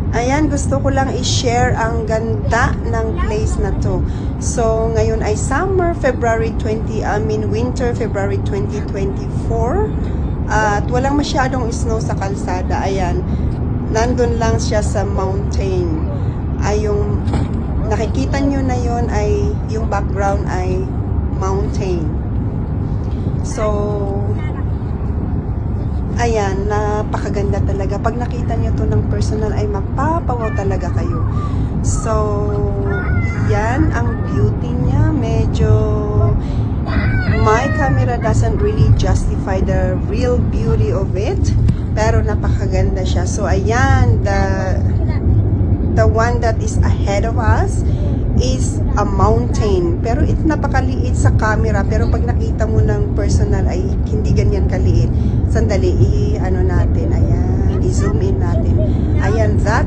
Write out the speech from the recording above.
Ayan, gusto ko lang i-share ang ganda ng place na to. So, ngayon ay winter, February 2024. At walang masyadong snow sa kalsada. Ayan, nandun lang siya sa mountain. Ay, yung nakikita nyo na yon ay, yung background ay mountain. So, ayan, napakaganda talaga. Pag nakita nyo to ng personal ay mapapawaw talaga kayo. So, yan ang beauty niya. Medyo, my camera doesn't really justify the real beauty of it. Pero napakaganda siya. So, ayan, the one that is ahead of us is a mountain. Pero it's napakaliit sa camera. Pero pag nakita mo ng personal ay hindi ganyan kaliit. Sandali, i-ano natin. Ayan, i-zoom in natin. Ayan, that